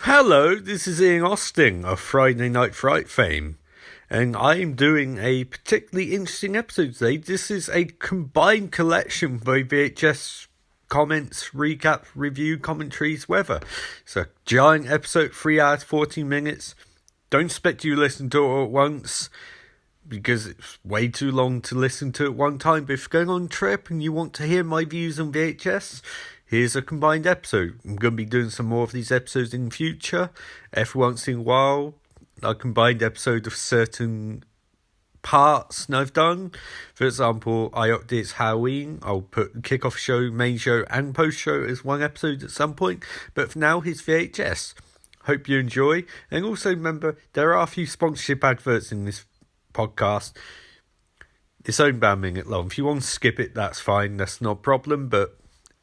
Hello, this is Ian Austin of Friday Night Fright fame, and I am doing a particularly interesting episode today. This is a combined collection by VHS comments, recap, review, commentaries, whatever. It's a giant episode, 3 hours, 14 minutes. Don't expect you to listen to it at once, because it's way too long to listen to at one time. But if you're going on a trip and you want to hear my views on VHS, here's a combined episode. I'm going to be doing some more of these episodes in the future. Every once in a while, a combined episode of certain parts I've done. For example, I update it's Halloween. I'll put the kickoff show, main show, and post show as one episode at some point. But for now, here's VHS. Hope you enjoy. And also remember, there are a few sponsorship adverts in this podcast. It's only about a minute long. If you want to skip it, that's fine. That's not a problem. But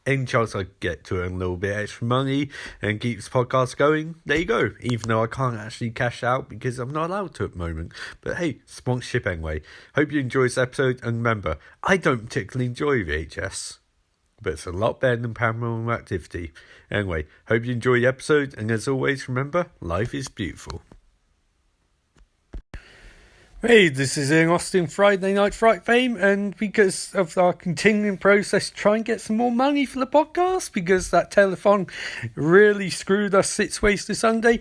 any chance I get to earn a little bit extra money and keep this podcast going, there you go. Even though I can't actually cash out because I'm not allowed to at the moment. But hey, sponsorship anyway. Hope you enjoy this episode. And remember, I don't particularly enjoy VHS, but it's a lot better than Paranormal Activity. Anyway, hope you enjoy the episode. And as always, remember, life is beautiful. Hey, this is Ian Austin, Friday Night Fright fame, and because of our continuing process, try and get some more money for the podcast, because that telethon really screwed us 6 ways to Sunday.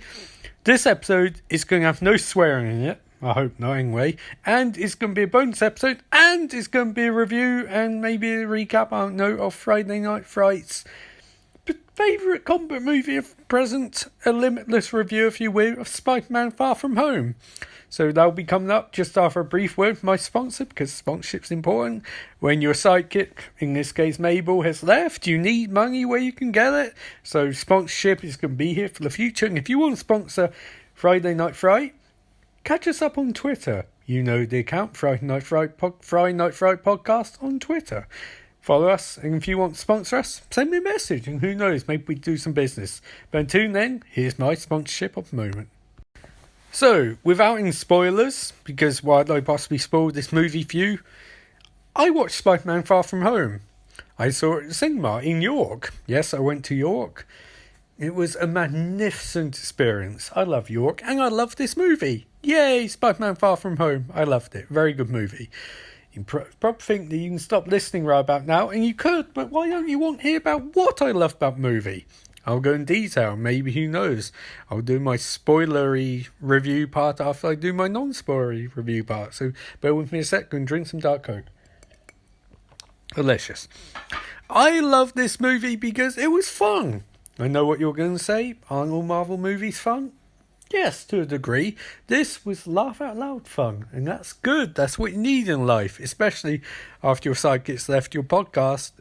This episode is going to have no swearing in it, I hope not anyway, and it's going to be a bonus episode, and it's going to be a review, and maybe a recap, I don't know, of Friday Night Fright's favourite combat movie of present, a Limitless review, if you will, of Spider-Man Far From Home. So that'll be coming up just after a brief word from my sponsor, because sponsorship's important. When your sidekick, in this case Mabel, has left, you need money where you can get it. So sponsorship is going to be here for the future. And if you want to sponsor Friday Night Fright, catch us up on Twitter. You know the account, Friday Night Fright Podcast on Twitter. Follow us, and if you want to sponsor us, send me a message, and who knows, maybe we do some business. But until then, here's my sponsorship of the moment. So, without any spoilers, because why would I possibly spoil this movie for you? I watched Spider-Man Far From Home. I saw it at the cinema in York. Yes, I went to York. It was a magnificent experience. I love York, and I love this movie. Yay, Spider-Man Far From Home. I loved it. Very good movie. You probably think that you can stop listening right about now, and you could, but why don't you want to hear about what I love about the movie? I'll go in detail, maybe, who knows. I'll do my spoilery review part after I do my non-spoilery review part. So bear with me a sec and drink some Dark Coke. Delicious. I love this movie because it was fun. I know what you're going to say. Aren't all Marvel movies fun? Yes, to a degree. This was laugh out loud fun, and that's good. That's what you need in life, especially after your sidekick's left your podcast.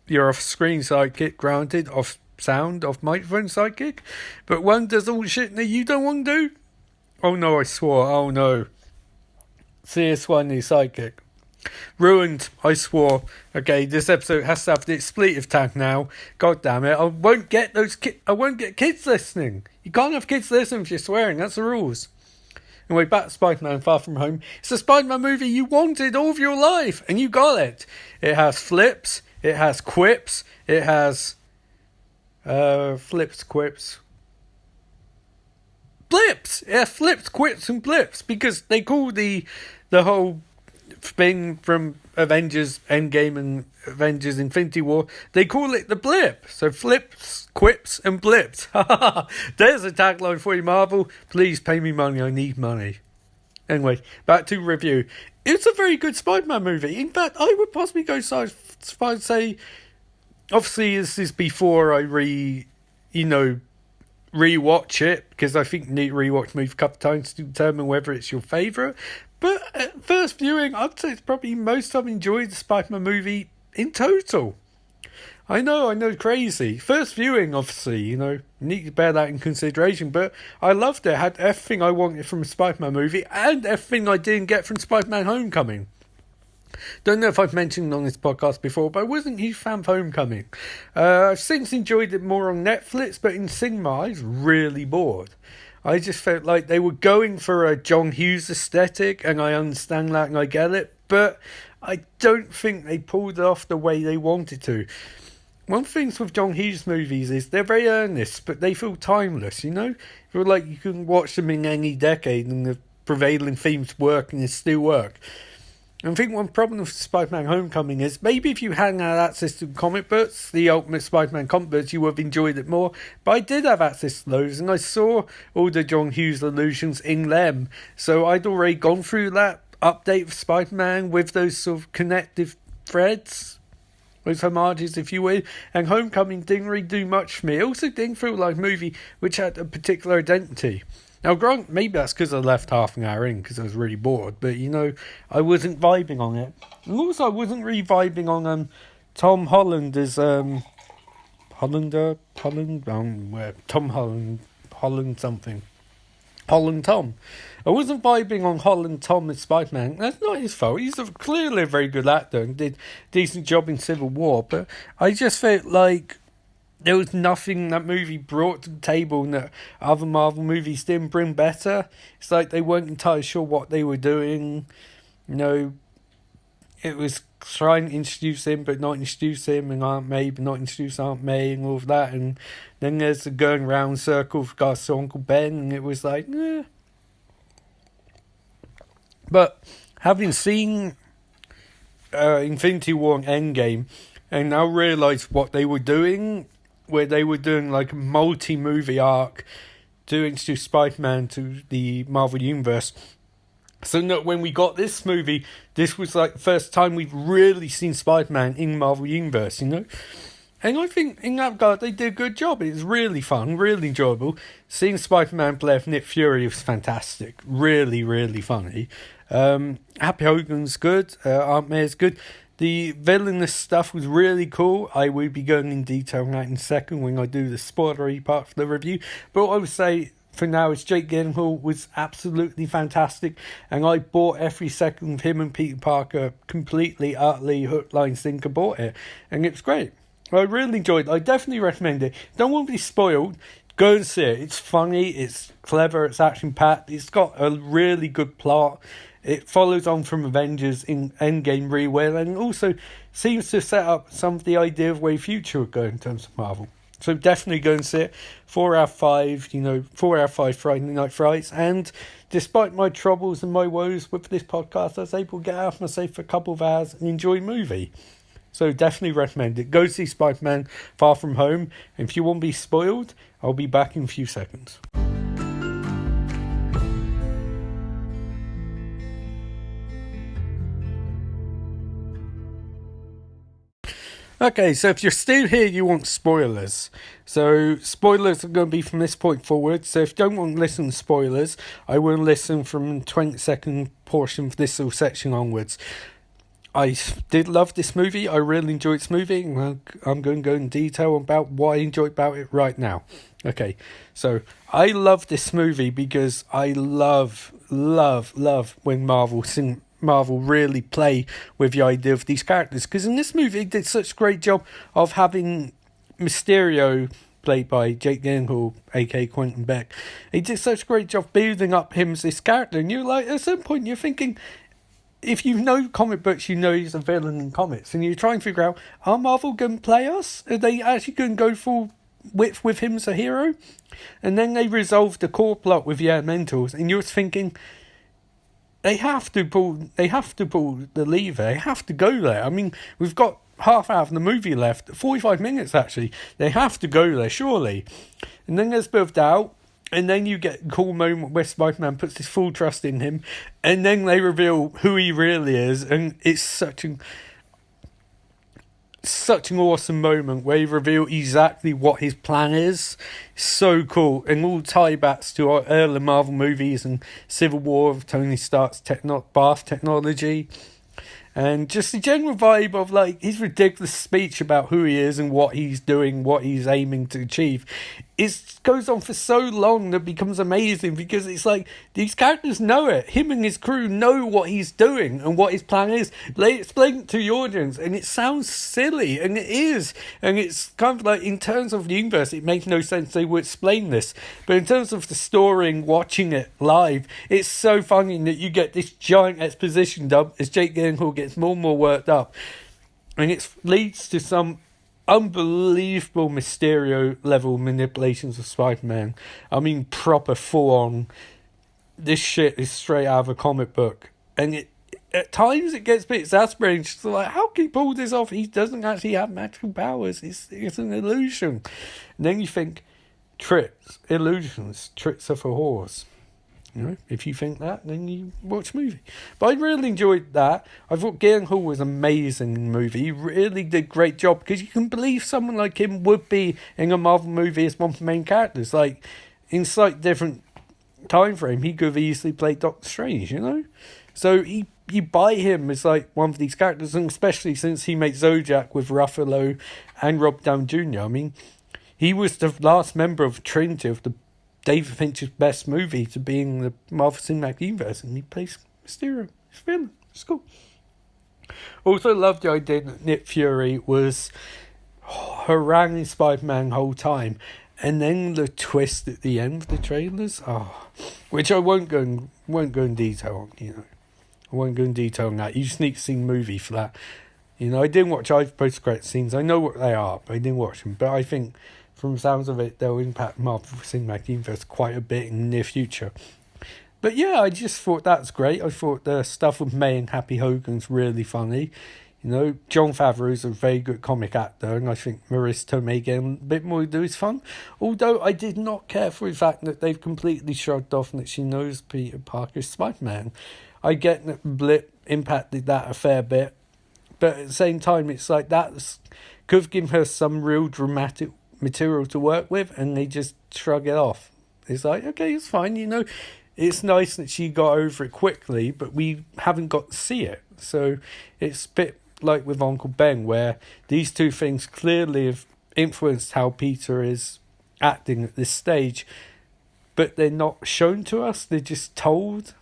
You're off-screen sidekick, granted, off sound, off microphone sidekick, but one does all the shit that you don't want to do. Oh no, I swore. Oh no. CS1 is sidekick. Ruined, I swore. Okay, this episode has to have the expletive tag now. God damn it. I won't get kids listening. You can't have kids listening if you're swearing. That's the rules. Anyway, back to Spider-Man Far From Home. It's a Spider-Man movie you wanted all of your life, and you got it. It has flips. It has quips. It has flips, quips. Blips! Yeah, flips, quips, and blips, because they call the whole thing from Avengers Endgame and Avengers Infinity War, they call it the blip. So flips, quips, and blips. There's a tagline for you, Marvel. Please pay me money. I need money. Anyway, back to review. It's a very good Spider-Man movie. In fact, I would possibly go so far as to say, obviously this is before I rewatch it, because I think you need to rewatch the movie a couple of times to determine whether it's your favourite. But at first viewing, I'd say it's probably most I've enjoyed the Spider-Man movie in total. I know, crazy. First viewing, obviously, you need to bear that in consideration, but I loved it. It had everything I wanted from a Spider-Man movie, and everything I didn't get from Spider-Man Homecoming. Don't know if I've mentioned on this podcast before, but I wasn't a huge fan of Homecoming. I've since enjoyed it more on Netflix, but in cinema I was really bored. I just felt like they were going for a John Hughes aesthetic, and I understand that and I get it, but I don't think they pulled it off the way they wanted to. one thing with John Hughes movies is they're very earnest, but they feel timeless, you know? Feel like you can watch them in any decade and the prevailing themes work and they still work. And I think one problem with Spider-Man Homecoming is maybe if you hadn't had access to comic books, the Ultimate Spider-Man comic books, you would have enjoyed it more. But I did have access to those, and I saw all the John Hughes allusions in them. So I'd already gone through that update of Spider-Man with those sort of connective threads, those homages, if you will. And Homecoming didn't really do much for me. It also didn't feel like a movie which had a particular identity. Now, Grant, maybe that's because I left half an hour in because I was really bored, but, you know, I wasn't vibing on it. And also, I wasn't really vibing on Tom Holland as, Tom Tom. I wasn't vibing on Holland Tom as Spider-Man. That's not his fault. He's clearly a very good actor and did a decent job in Civil War, but I just felt like there was nothing that movie brought to the table that other Marvel movies didn't bring better. It's like they weren't entirely sure what they were doing. You know, it was trying to introduce him but not introduce him, and Aunt May but not introduce Aunt May and all of that. And then there's the going round circle with regards to Uncle Ben, and it was like, eh. But having seen Infinity War and Endgame, and now realise what they were doing, where they were doing like a multi-movie arc to introduce Spider-Man to the Marvel Universe. So that when we got this movie, this was like the first time we've really seen Spider-Man in Marvel Universe, you know? And I think in that regard, they did a good job. It was really fun, really enjoyable. Seeing Spider-Man play with Nick Fury was fantastic. Really, really funny. Happy Hogan's good. Aunt May's good. The villainous stuff was really cool. I will be going in detail on that in a second when I do the spoilery part of the review. But what I would say for now is Jake Gyllenhaal was absolutely fantastic. And I bought every second of him and Peter Parker completely, utterly, hook, line, sinker, bought it. And it was great. I really enjoyed it. I definitely recommend it. Don't want to be spoiled. Go and see it. It's funny, it's clever, it's action-packed. It's got a really good plot. It follows on from Avengers in Endgame really well, and also seems to set up some of the idea of where future would go in terms of Marvel. So definitely go and see it. 4 out of 5, 4 out of 5 Friday Night Frights. And despite my troubles and my woes with this podcast, I was able to get out of myself for a couple of hours and enjoy a movie. So definitely recommend it. Go see Spider-Man Far From Home. And if you won't be spoiled, I'll be back in a few seconds. Okay, so if you're still here, you want spoilers. So spoilers are going to be from this point forward. So if you don't want to listen to spoilers, I will listen from the 20-second portion of this little section onwards. I did love this movie. I really enjoyed this movie. I'm going to go in detail about what I enjoyed about it right now. Okay, so I love this movie because I love when Marvel really play with the idea of these characters. Because in this movie, it did such a great job of having Mysterio, played by Jake Gyllenhaal, aka Quentin Beck. He did such a great job building up him as this character. And you're like, at some point, you're thinking, if you know comic books, you know he's a villain in comics. And you're trying to figure out, are Marvel going to play us? Are they actually going to go full width with him as a hero? And then they resolve the core plot with the Elementals. And you're thinking, They have to pull the lever. They have to go there. I mean, we've got half hour of the movie left, 45 minutes actually. They have to go there, surely. And then there's a bit of doubt, and then you get a cool moment where Spider-Man puts his full trust in him, and then they reveal who he really is, and it's such an awesome moment where he reveal exactly what his plan is. So cool, and all tie-backs to our earlier Marvel movies and Civil War of Tony Stark's bath technology, and just the general vibe of like his ridiculous speech about who he is and what he's doing, what he's aiming to achieve. It goes on for so long that it becomes amazing, because it's like these characters know it. Him and his crew know what he's doing and what his plan is. They explain it to the audience, and it sounds silly, and it is. And it's kind of like, in terms of the universe, it makes no sense they would explain this. But in terms of the story and watching it live, it's so funny that you get this giant exposition dump as Jake Gyllenhaal gets more and more worked up. And it leads to some unbelievable Mysterio level manipulations of Spider-Man. I mean, proper full on. This shit is straight out of a comic book, and at times it gets a bit exasperating. Just like, how can he pull this off? He doesn't actually have magical powers. It's an illusion. And then you think, tricks, illusions, tricks are for whores. You know, if you think that, then you watch the movie. But I really enjoyed that. I thought Gyllenhaal was amazing in the movie. He really did a great job, because you can believe someone like him would be in a Marvel movie as one of the main characters. Like, in slightly different time frame, he could have easily played Doctor Strange, you know? So you buy him as like one of these characters, and especially since he made Zodiac with Ruffalo and Rob Downey Jr. I mean, he was the last member of Trinity of the David Fincher's best movie to be in the Marvel Cinematic Universe, and he plays Mysterio. It's villain. It's cool. Also loved the idea that Nick Fury was haranguing Spider-Man the whole time, and then the twist at the end of the trailers, which I won't go in detail on. You know, I won't go in detail on that. You just need to see the movie for that. You know, I didn't watch either post-credit scenes. I know what they are, but I didn't watch them. But I think, from the sounds of it, they'll impact Marvel Cinematic Universe quite a bit in the near future. But yeah, I just thought that's great. I thought the stuff with May and Happy Hogan's really funny. You know, Jon Favreau's a very good comic actor, and I think Marissa Tomei getting a bit more to do is fun. Although I did not care for the fact that they've completely shrugged off that she knows Peter Parker's Spider-Man. I get that Blip impacted that a fair bit, but at the same time, it's like that could have given her some real dramatic material to work with, and they just shrug it off. It's like, okay, it's fine, you know. It's nice that she got over it quickly, but we haven't got to see it. So it's a bit like with Uncle Ben, where these two things clearly have influenced how Peter is acting at this stage, but they're not shown to us, they're just told,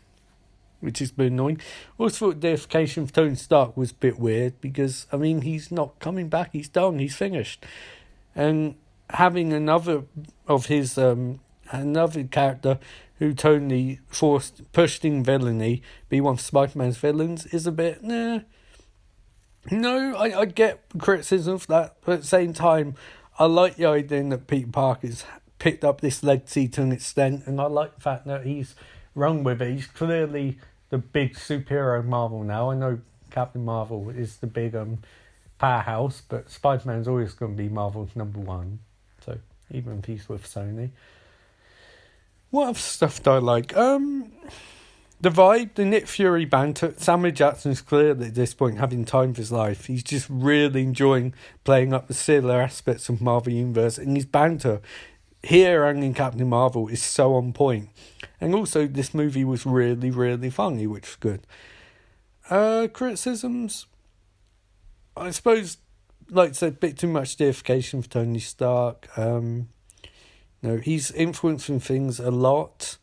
which is a bit annoying. Also thought the deification of Tony Stark was a bit weird, because, I mean, he's not coming back, he's done, he's finished. And having another of his, another character who Tony pushed in villainy, be one of Spider-Man's villains, is a bit, nah. No, I get criticism of that, but at the same time, I like the idea that Peter Parker's picked up this legacy to an extent, and I like the fact that he's run with it. He's clearly the big superhero Marvel now. I know Captain Marvel is the big powerhouse, but Spider-Man's always going to be Marvel's number one. So, even if he's with Sony. What other stuff do I like? The vibe, the Nick Fury banter. Samuel Jackson's clearly at this point having time of his life. He's just really enjoying playing up the silly aspects of Marvel Universe, and his banter here and in Captain Marvel is so on point. And also, this movie was really, really funny, which was good. Criticisms, I suppose, like I said, a bit too much deification for Tony Stark. He's influencing things a lot,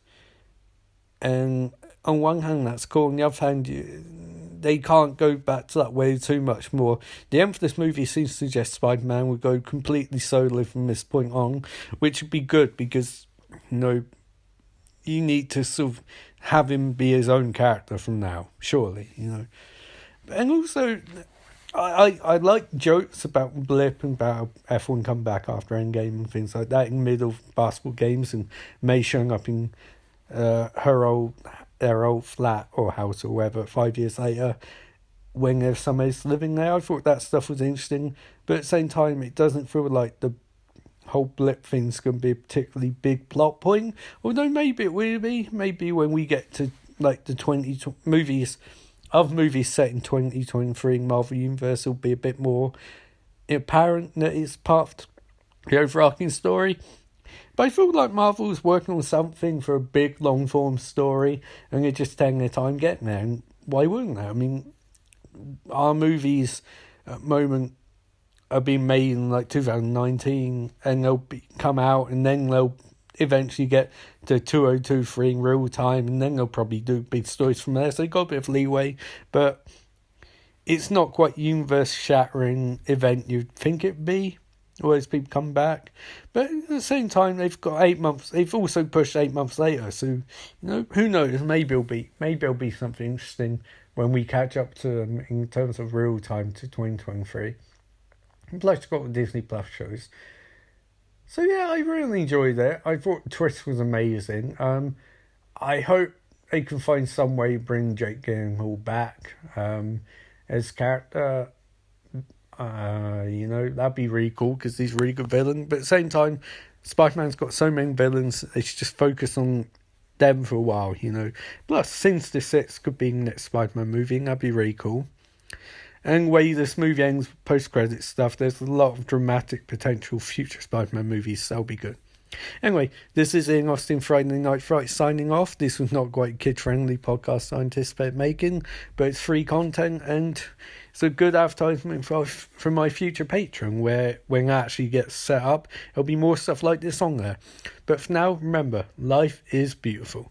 and on one hand that's cool, on the other hand they can't go back to that way too much more. The end of this movie seems to suggest Spider-Man would go completely solo from this point on, which would be good, because you need to sort of have him be his own character from now, surely, And also, I like jokes about Blip and about F1 come back after Endgame and things like that in the middle of basketball games, and May showing up in their old flat or house or whatever 5 years later when there's somebody living there. I thought that stuff was interesting, but at the same time it doesn't feel like the whole Blip thing's going to be a particularly big plot point, although maybe it will be. Maybe when we get to like the movies set in 2023 Marvel Universe, will be a bit more apparent that it's part of the overarching story. But I feel like Marvel's working on something for a big long form story, and they're just taking their time getting there. And why wouldn't they? I mean, our movies at the moment are being made in like 2019, and they'll come out, and then they'll eventually get to 2023 in real time, and then they'll probably do big stories from there. So they got a bit of leeway, but it's not quite universe shattering event you'd think it'd be. Always people come back, but at the same time they've got 8 months. They've also pushed 8 months later, so who knows? Maybe it'll be something interesting when we catch up to them in terms of real time to 2023. Plus, got the Disney Plus shows. So yeah, I really enjoyed it. I thought the twist was amazing. I hope they can find some way to bring Jake Gyllenhaal back as character. That'd be really cool because he's a really good villain. But at the same time, Spider-Man's got so many villains, they should just focus on them for a while, Plus, since the six could be the next Spider-Man movie, that'd be really cool. And the way this movie ends, post-credit stuff, there's a lot of dramatic potential future Spider-Man movies, so that'll be good. Anyway, this is Ian Austin, Friday Night Fright, signing off. This was not quite kid-friendly podcast I anticipated making, but it's free content and it's a good advertisement for my future Patreon, where when it actually gets set up, there'll be more stuff like this on there. But for now, remember, life is beautiful.